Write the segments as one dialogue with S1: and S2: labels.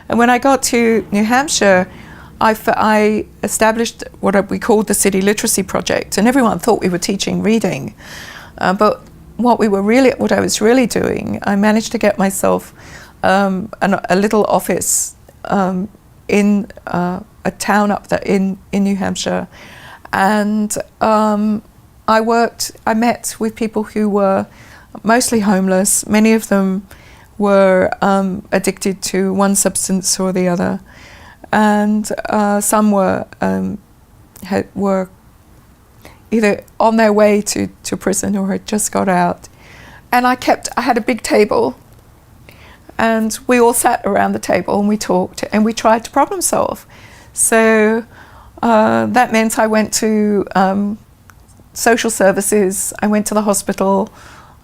S1: And when I got to New Hampshire, I established what we called the City Literacy Project, and everyone thought we were teaching reading. But what I was really doing, I managed to get myself a little office in a town up there in New Hampshire, and I met with people who were mostly homeless. Many of them were addicted to one substance or the other, and some were either on their way to prison or had just got out. And I had a big table, and we all sat around the table and we talked and we tried to problem solve. So that meant I went to social services, I went to the hospital,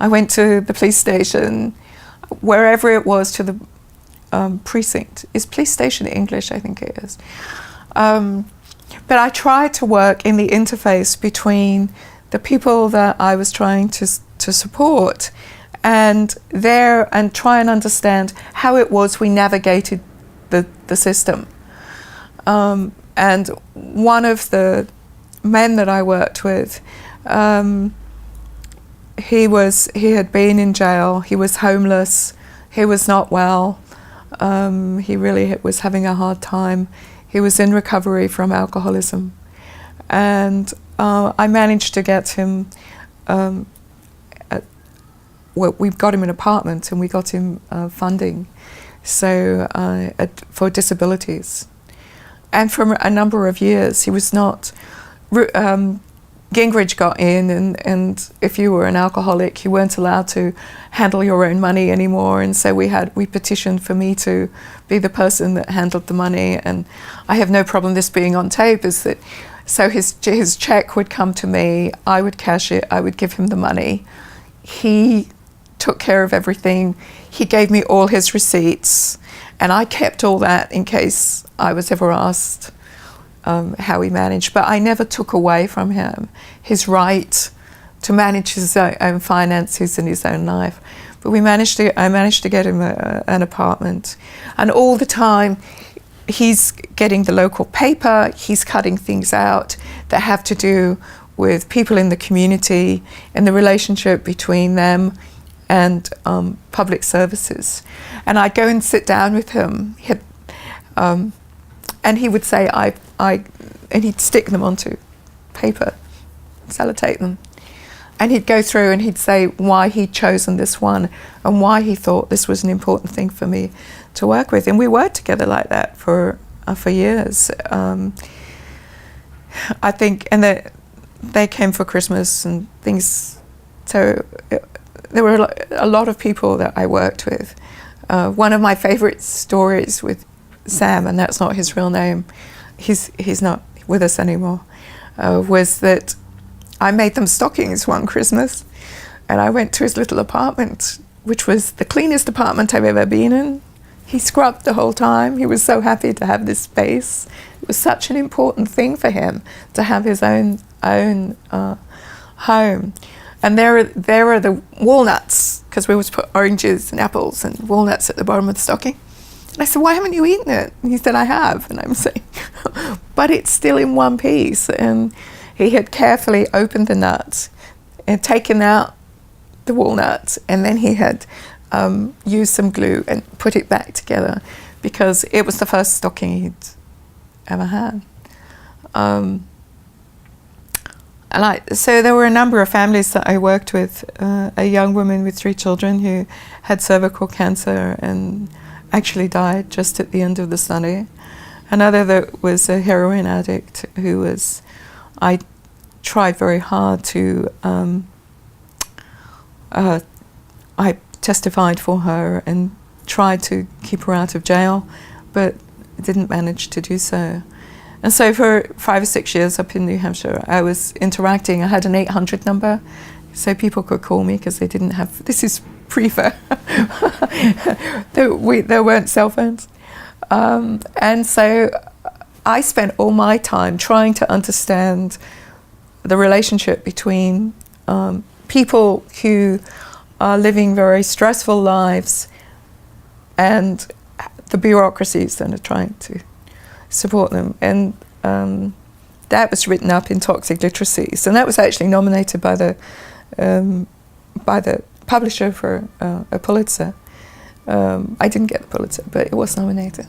S1: I went to the police station, wherever it was, to the precinct. Is police station English? I think it is. But I tried to work in the interface between the people that I was trying to support and try and understand how it was we navigated the system. And one of the men that I worked with, he had been in jail, he was homeless, he was not well, he really was having a hard time. He was in recovery from alcoholism, and I managed to get him. We got him an apartment, and we got him funding, for disabilities. And for a number of years, he was not. Gingrich got in, and if you were an alcoholic, you weren't allowed to handle your own money anymore. And so we petitioned for me to be the person that handled the money. And I have no problem this being on tape. So his check would come to me, I would cash it, I would give him the money. He took care of everything. He gave me all his receipts, and I kept all that in case I was ever asked how he managed. But I never took away from him his right to manage his own finances and his own life. But I managed to get him an apartment, and all the time he's getting the local paper, he's cutting things out that have to do with people in the community and the relationship between them and public services. And I'd go and sit down with him, and he would say, and he'd stick them onto paper, sellotape them. And he'd go through and he'd say why he'd chosen this one and why he thought this was an important thing for me to work with. And we worked together like that for years. I think, and they came for Christmas and things. So there were a lot of people that I worked with. One of my favorite stories with Sam, and that's not his real name, he's not with us anymore, was that I made them stockings one Christmas, and I went to his little apartment, which was the cleanest apartment I've ever been in. He scrubbed the whole time. He was so happy to have this space. It was such an important thing for him to have his own home. And there are the walnuts, because we always put oranges and apples and walnuts at the bottom of the stocking. And I said, why haven't you eaten it? And he said, I have. And I'm saying, but it's still in one piece. And he had carefully opened the nuts and taken out the walnuts, and then he had used some glue and put it back together, because it was the first stocking he'd ever had. So there were a number of families that I worked with. A young woman with 3 children who had cervical cancer and actually died just at the end of the study. Another that was a heroin addict I tried very hard to, I testified for her and tried to keep her out of jail, but didn't manage to do so. And so for 5 or 6 years up in New Hampshire, I was interacting. I had an 800 number, so people could call me because they didn't have, this is pre-fair, there weren't cell phones. And so I spent all my time trying to understand the relationship between people who are living very stressful lives and the bureaucracies that are trying to support them. And that was written up in Toxic Literacies, and that was actually nominated by the publisher for a Pulitzer. I didn't get the Pulitzer, but it was nominated.